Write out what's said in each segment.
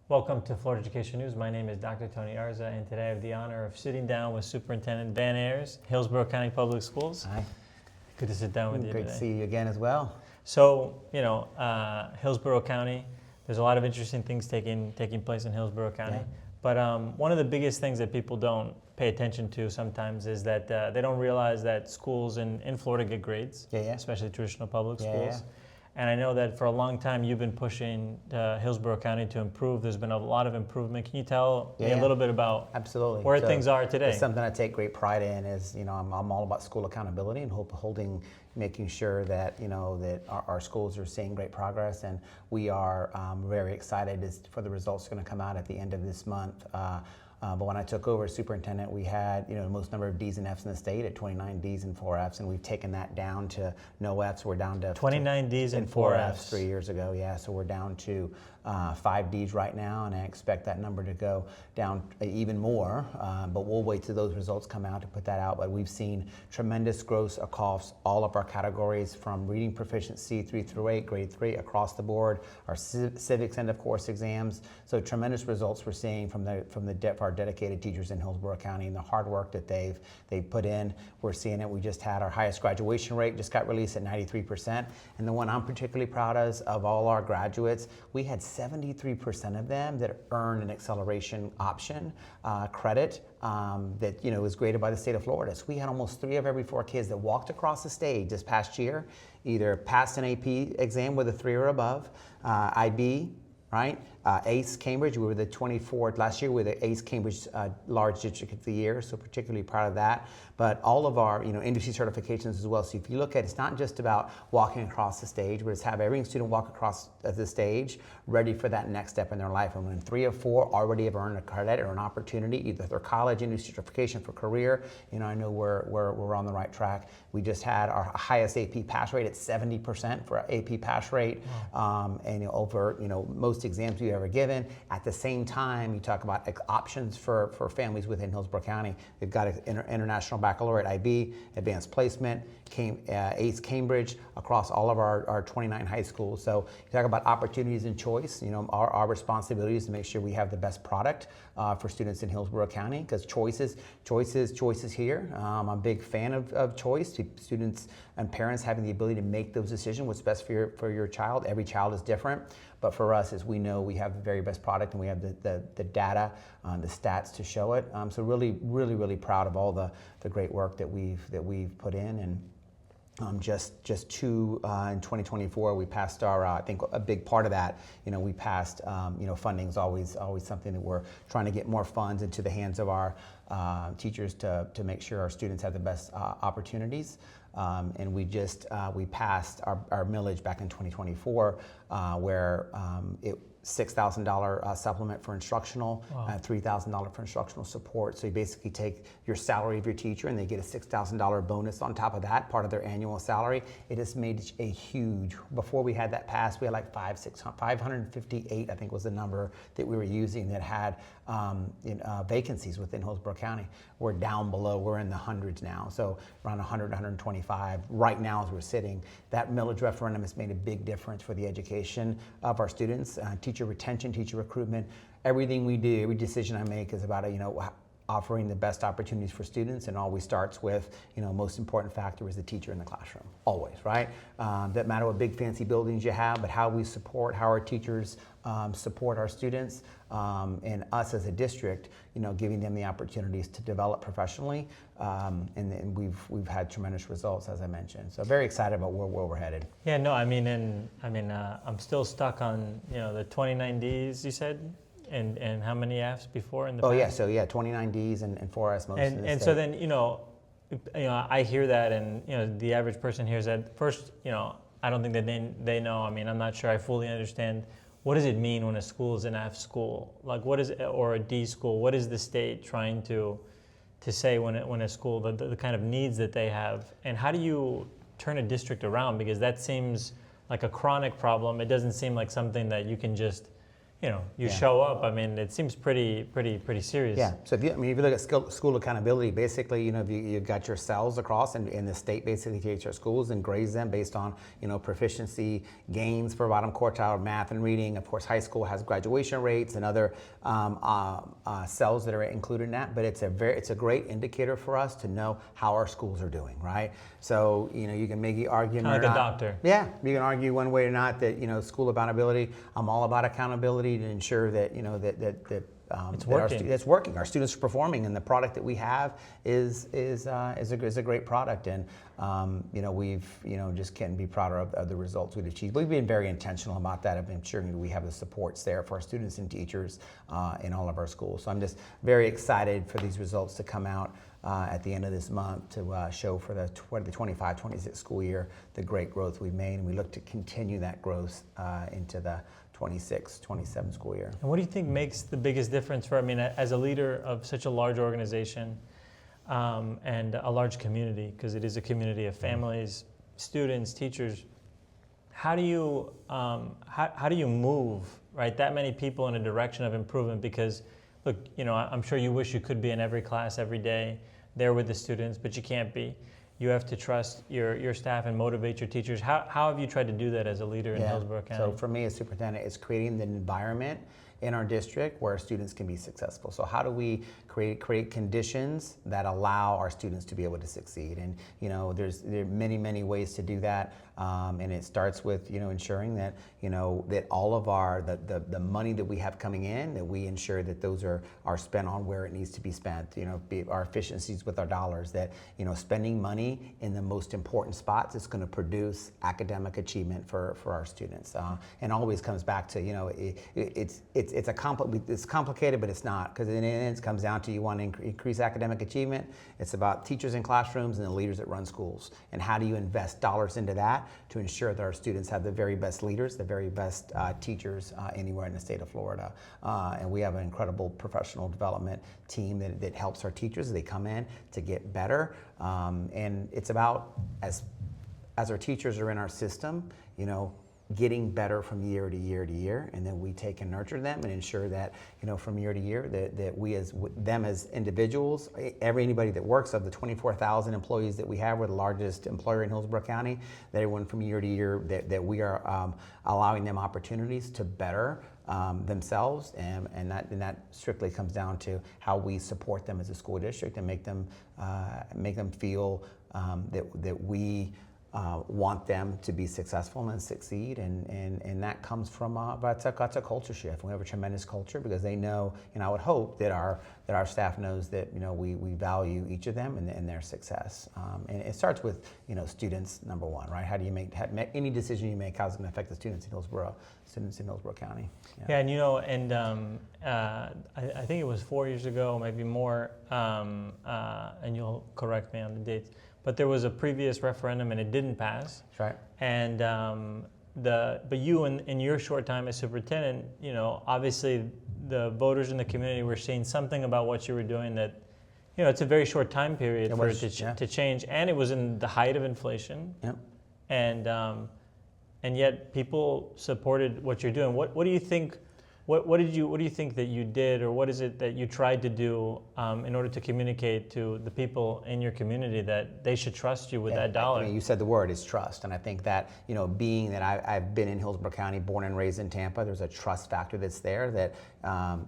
Welcome to Florida Education News. My name is Dr. Tony Arza, and today I have the honor of sitting down with Superintendent Ayres, Hillsborough County Public Schools. Hi. Good to sit down with you Great today. to see you again as well. So, Hillsborough County, there's a lot of interesting things taking place in Hillsborough County. Yeah. But one of the biggest things that people don't pay attention to sometimes is that they don't realize that schools in Florida get grades, especially traditional public schools. And I know that for a long time you've been pushing Hillsborough County to improve. There's been a lot of improvement. Can you tell me a little bit about where things are today? It's something I take great pride in. Is I'm all about school accountability and making sure that that our schools are seeing great progress, and we are very excited for the results going to come out at the end of this month. But when I took over as superintendent, we had the most number of D's and F's in the state at 29 D's and 4 F's, and we've taken that down to no F's. We're down to 29 D's and 4 F's 3 years ago. Yeah, so we're down to 5 D's right now, and I expect that number to go down even more. But we'll wait till those results come out to put that out. But we've seen tremendous growth across all of our categories, from reading proficiency 3 through 8, grade 3 across the board, our civics end of course exams. So tremendous results we're seeing from our dedicated teachers in Hillsborough County and the hard work that they've put in. We're seeing it. We just had our highest graduation rate, just got released at 93%. And the one I'm particularly proud of all our graduates, we had 73% of them that earned an acceleration option credit that was graded by the state of Florida. So we had almost 3 of every 4 kids that walked across the stage this past year, either passed an AP exam with a 3 or above, IB, right? ACE Cambridge, we were the 24th last year. We were the ACE Cambridge Large District of the Year, so particularly proud of that. But all of our industry certifications as well. So if you look at it, it's not just about walking across the stage, but it's have every student walk across the stage ready for that next step in their life. And when 3 of 4 already have earned a credit or an opportunity, either their college, industry certification for career, I know we're on the right track. We just had our highest AP pass rate at 70% for our AP pass rate, and over most exams we've ever given. At the same time, you talk about options for families within Hillsborough County. We've got an international baccalaureate IB, advanced placement, ACE Cambridge across all of our 29 high schools. So you talk about opportunities and choice. Our responsibility is to make sure we have the best product for students in Hillsborough County, because choice is here. I'm a big fan of choice. Students and parents having the ability to make those decisions, what's best for your child. Every child is different, but for us, as we know, we have the very best product, and we have the data, the stats to show it. So really proud of all the great work that we've put in. And just in 2024, we passed our, I think a big part of that, we passed, funding is always something that we're trying to get more funds into the hands of our teachers to make sure our students have the best opportunities. And we passed our millage back in 2024, where it $6,000 supplement for instructional, $3,000 for instructional support. So you basically take your salary of your teacher and they get a $6,000 bonus on top of that, part of their annual salary. It has made a huge, before we had that passed, we had like 558, I think was the number that we were using, that had vacancies within Hillsborough County. We're down below, we're in the hundreds now. So around 100, 125 right now as we're sitting. That millage referendum has made a big difference for the education of our students, teacher retention, teacher recruitment. Everything we do, every decision I make is about offering the best opportunities for students, and always starts with, most important factor is the teacher in the classroom, always, right? Doesn't matter what big fancy buildings you have, but how our teachers support our students, and us as a district, giving them the opportunities to develop professionally, and we've had tremendous results, as I mentioned. So very excited about where we're headed. Yeah, no, I'm still stuck on the 29 D's you said. And how many F's before in the past? 29 D's and 4 F's most. And so then I hear that, and the average person hears that. First, I don't think that they know. I'm not sure I fully understand. What does it mean when a school is an F school? Like, what is it, or a D school? What is the state trying to say when a school, the kind of needs that they have, and how do you turn a district around? Because that seems like a chronic problem. It doesn't seem like something that you can just you Yeah. show up. I mean, it seems pretty serious. Yeah. So if you look at school accountability, basically, if you've got your cells across, and the state basically takes your schools and grades them based on, proficiency gains for bottom quartile, math and reading. Of course, high school has graduation rates and other cells that are included in that. But it's a great indicator for us to know how our schools are doing, right? So, you can make the argument. Kind of like a doctor. Yeah, you can argue one way or not that school accountability. I'm all about accountability to ensure that It's working. It's working. Our students are performing, and the product that we have is a great product. And we've just can't be prouder of the results we've achieved. We've been very intentional about that. I've been ensuring that we have the supports there for our students and teachers in all of our schools. So I'm just very excited for these results to come out at the end of this month to show for the 25-26 school year the great growth we've made, and we look to continue that growth into the 26-27 school year. And what do you think makes the biggest difference as a leader of such a large organization and a large community, because it is a community of families, students, teachers, how do you move, right, that many people in a direction of improvement? Because look, I'm sure you wish you could be in every class every day there with the students, but you can't be. You have to trust your staff and motivate your teachers. How have you tried to do that as a leader in Hillsborough County? So for me as superintendent, it's creating the environment in our district where students can be successful. So how do we create conditions that allow our students to be able to succeed? And there are many ways to do that. And it starts with ensuring that that all of the money that we have coming in, that we ensure that those are spent on where it needs to be spent. Be our efficiencies with our dollars. That spending money in the most important spots is going to produce academic achievement for our students. And always comes back to it's complicated, but it's not, because in the end it comes down to you want to increase academic achievement. It's about teachers in classrooms and the leaders that run schools, and how do you invest dollars into that to ensure that our students have the very best leaders, the very best teachers anywhere in the state of Florida. And we have an incredible professional development team that helps our teachers as they come in to get better. And it's about, as our teachers are in our system, getting better from year to year to year, and then we take and nurture them and ensure that from year to year that we them as individuals, anybody that works, of the 24,000 employees that we have, we're the largest employer in Hillsborough County, that everyone from year to year that we are allowing them opportunities to better themselves, and that strictly comes down to how we support them as a school district and make them feel that we want them to be successful and succeed, and that comes from that's a culture shift. We have a tremendous culture because they know, I would hope that our staff knows that we value each of them and their success. And it starts with students, number one, right? How do you make any decision you make? How's it going to affect the students in Hillsborough County? Yeah, and I think it was 4 years ago, maybe more, and you'll correct me on the dates, but there was a previous referendum and it didn't pass. That's right. And but you in your short time as superintendent, obviously the voters in the community were seeing something about what you were doing that, it's a very short time period for it to change, and it was in the height of inflation. Yep. And yet people supported what you're doing. What do you think? What do you think that you did, or what is it that you tried to do in order to communicate to the people in your community that they should trust you with that dollar? You said the word is trust, and I think that being that I've been in Hillsborough County, born and raised in Tampa, there's a trust factor that's there. That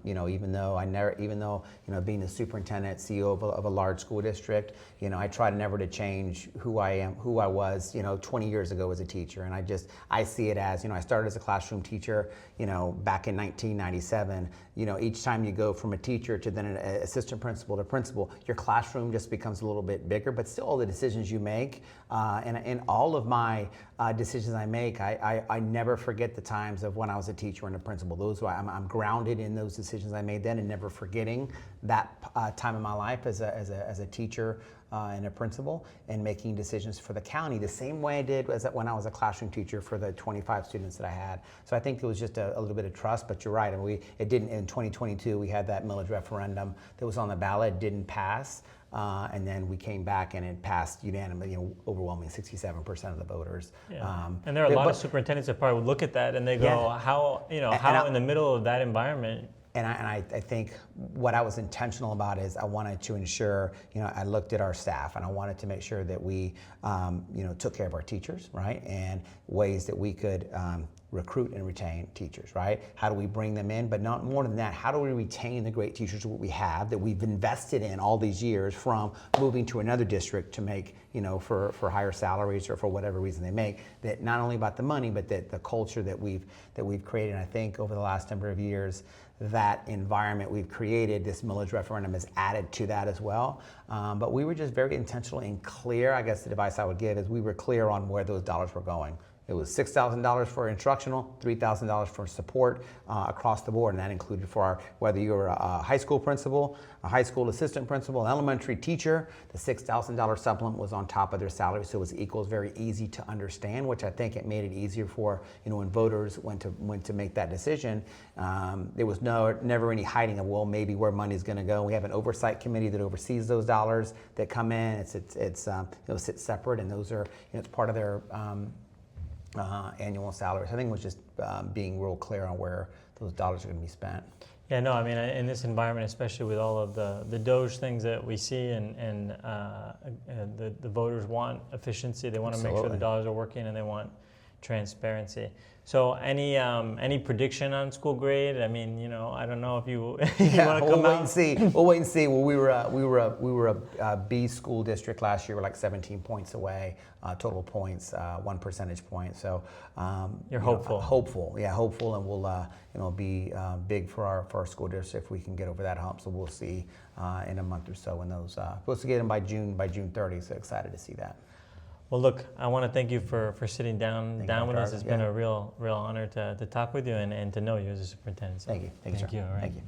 even though being the superintendent, CEO of a large school district, I try never to change who I was 20 years ago as a teacher, and I see it as I started as a classroom teacher back in 1997. Each time you go from a teacher to then an assistant principal to principal, your classroom just becomes a little bit bigger, but still all the decisions you make and all of my decisions I make, I never forget the times of when I was a teacher and a principal. I'm grounded in those decisions I made then, and never forgetting that time in my life as a teacher and a principal and making decisions for the county the same way I did as when I was a classroom teacher for the 25 students that I had. So I think it was just a little bit of trust, but you're right. I mean, it didn't, in 2022, we had that millage referendum that was on the ballot, didn't pass. And then we came back and it passed unanimously, overwhelming 67% of the voters. Yeah. And there are a lot of superintendents that probably would look at that and they go, how in the middle of that environment. And I think what I was intentional about is I wanted to ensure, I looked at our staff and I wanted to make sure that we, took care of our teachers, right? And ways that we could recruit and retain teachers, right? How do we bring them in? But not more than that, how do we retain the great teachers that we have, that we've invested in all these years, from moving to another district to make, for higher salaries or for whatever reason they make, that not only about the money, but that the culture that we've created. And I think over the last number of years, that environment we've created, this millage referendum has added to that as well. But we were just very intentional and clear. I guess the advice I would give is we were clear on where those dollars were going. It was $6,000 for instructional, $3,000 for support across the board, and that included for whether you were a high school principal, a high school assistant principal, an elementary teacher. The $6,000 supplement was on top of their salary, so it was equal. It was very easy to understand, which I think it made it easier for when voters went to make that decision. There was never any hiding of maybe where money's going to go. We have an oversight committee that oversees those dollars that come in. It sits separate, and those are it's part of their annual salaries. I think it was just being real clear on where those dollars are going to be spent. Yeah, no, I mean, in this environment, especially with all of the DOGE things that we see, and the voters want efficiency, they want to make sure the dollars are working, and they want transparency. So any prediction on school grade? I mean, I don't know if you, want to come out. We'll wait and see. Well, we were a B school district last year. We're like 17 points away, total points, 1 percentage point. So you're hopeful. Hopeful, and we'll be big for our school district if we can get over that hump. So we'll see in a month or so when those supposed to get them by June 30. So excited to see that. Well, look, I want to thank you for sitting down with us. It's been a real honor to talk with you and to know you as a superintendent. So Thank you. Thank you, sir. All right. Thank you.